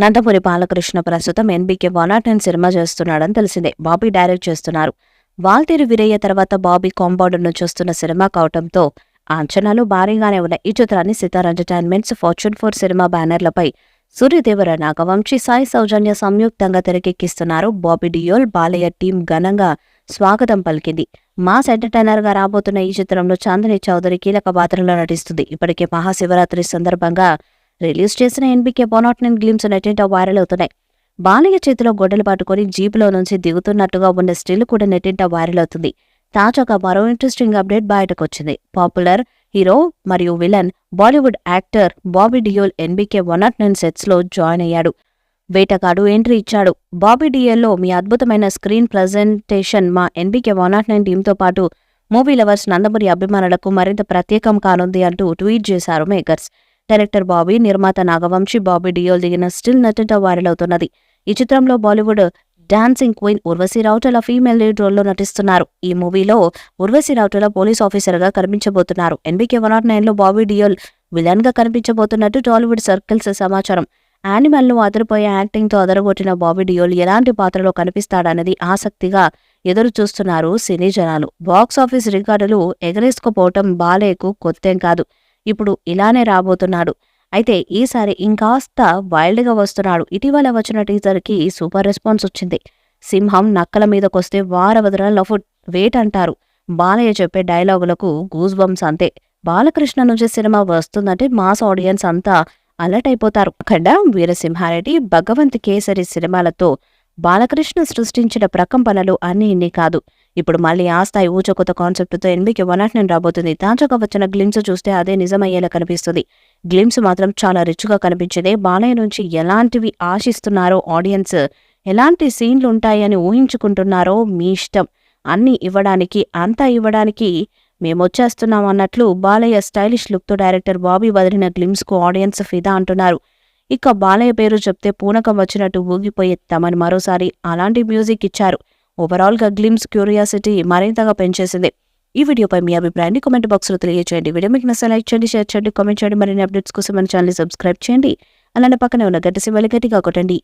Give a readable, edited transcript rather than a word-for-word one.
నందమూరి బాలకృష్ణ ప్రస్తుతం NBK 109 cinema చేస్తున్నాడని తెలిసిందే. బాబీ డైరెక్ట్ చేస్తున్నారు. వాల్తేరు వీరయ్య తర్వాత బాబీ కాంపౌండ్ నుంచి వస్తున్న సినిమా కావడంతో అంచనాలు భారీగానే ఉన్నాయి. ఈ చిత్రాన్ని సితార్ ఎంటర్టైన్మెంట్స్, ఫార్చ్యూన్ 4 సినిమా బ్యానర్లపై సూర్యదేవర, నాగవంశీ, సాయి సౌజన్య సంయుక్తంగా తెరకెక్కిస్తున్నారు. బాబీ డియోల్, బాలయ్య టీం ఘనంగా స్వాగతం పలికింది. మాస్ ఎంటర్టైనర్ గా రాబోతున్న ఈ చిత్రంలో చాందిని చౌదరి కీలక పాత్రలో నటిస్తుంది. ఇప్పటికే మహాశివరాత్రి సందర్భంగా రిలీజ్ చేసిన ఎన్బీకే 109 గ్లిమ్స్ నెట్టింట వైరల్ అవుతున్నాయి. బాలయ్య చేతిలో గొడ్డలు పట్టుకుని జీపులో నుంచి దిగుతున్నట్టుగా ఉన్న స్టిల్ కూడా నెట్టింట వైరల్ అవుతుంది. తాజాగా మరో ఇంట్రెస్టింగ్ అప్డేట్ బయటకొచ్చింది. పాపులర్ హీరో మరియు villain Bollywood actor Bobby Deol NBK 109 sets లో జాయిన్ అయ్యాడు. వేటగాడు ఎంట్రీ ఇచ్చాడు. బాబీ డియోల్లో మీ అద్భుతమైన స్క్రీన్ ప్రజెంటేషన్ మా ఎన్బీకే 109 టీంతో పాటు మూవీ లవర్స్, నందమూరి అభిమానులకు మరింత ప్రత్యేకం కానుంది అంటూ ట్వీట్ చేశారు మేకర్స్. డైరెక్టర్ బాబీ, నిర్మాత నాగవంశీ, బాబీ డియోల్ దిగిన స్టిల్ నెట్టింట వైరల్ అవుతున్నది. ఈ చిత్రంలో Bollywood dancing queen Urvashi Rautela female lead రోల్లో నటిస్తున్నారు. ఈ మూవీలో ఉర్వశి రౌటేలా పోలీస్ ఆఫీసర్ గా కనిపించబోతున్నారు. ఎన్బీకే 109 లో బాబీ డియోల్ విలన్ గా కనిపించబోతున్నట్టు టాలీవుడ్ సర్కిల్స్ సమాచారం. యానిమల్ ను అదిరిపోయే యాక్టింగ్ తో అదరగొట్టిన బాబీ డియోల్ ఎలాంటి పాత్రలో కనిపిస్తాడన్నది ఆసక్తిగా ఎదురు చూస్తున్నారు సినీ జనాలు. బాక్సాఫీస్ రికార్డులు ఎగరేసుకుపోవటం బాలయ్యకు కొత్తేం కాదు. ఇప్పుడు ఇలానే రాబోతున్నాడు. అయితే ఈసారి ఇంకాస్త వైల్డ్ గా వస్తున్నాడు. ఇటీవల వచ్చిన టీజర్ కి సూపర్ రెస్పాన్స్ వచ్చింది. సింహం నక్కల మీదకొస్తే వారవదల లఫుట్ వేట్ అంటారు. బాలయ్య చెప్పే డైలాగులకు గూస్ బంప్స్ అంతే. బాలకృష్ణ నుంచి సినిమా వస్తుందంటే మాస్ ఆడియన్స్ అంతా అలర్ట్ అయిపోతారు. అఖండ, వీరసింహారెడ్డి, భగవంత్ కేసరి సినిమాలతో బాలకృష్ణ సృష్టించిన ప్రకంపనలు అన్నీ ఇన్ని కాదు. ఇప్పుడు మళ్ళీ ఆ స్థాయి ఊచకొత్త కాన్సెప్ట్తో ఎన్బీకే 109 రాబోతుంది. తాజాగా వచ్చిన గ్లిమ్స్ చూస్తే అదే నిజమయ్యేలా కనిపిస్తుంది. గ్లిమ్స్ మాత్రం చాలా రిచ్గా కనిపించింది. బాలయ్య నుంచి ఎలాంటివి ఆశిస్తున్నారో ఆడియన్స్, ఎలాంటి సీన్లు ఉంటాయని ఊహించుకుంటున్నారో మీ ఇష్టం. అన్నీ ఇవ్వడానికి, అంతా ఇవ్వడానికి మేమొచ్చేస్తున్నాం అన్నట్లు బాలయ్య స్టైలిష్ లుక్తో డైరెక్టర్ బాబీ వదిలిన గ్లిమ్స్కు ఆడియన్స్ ఫిదా అంటున్నారు. ఇక బాలయ్య పేరు చెప్తే పూనకం వచ్చినట్టు ఊగిపోయే తమని మరోసారి అలాంటి మ్యూజిక్ ఇచ్చారు. ఓవరాల్ గా గ్లిమ్స్ క్యూరియాసిటీ మరింతగా పెంచేసింది. ఈ వీడియోపై మీ అభిప్రాయాన్ని కామెంట్ బాక్స్ లో తెలియజేయండి. వీడియో మీకు నచ్చితే లైక్ చేయండి, షేర్ చేయండి, కామెంట్ చేయండి. మరిన్ని అప్డేట్స్ కోసం మన ఛానల్ సబ్స్క్రైబ్ చేయండి. అలానే పక్కనే ఉన్న గంట సింబల్ గట్టిగా కొట్టండి.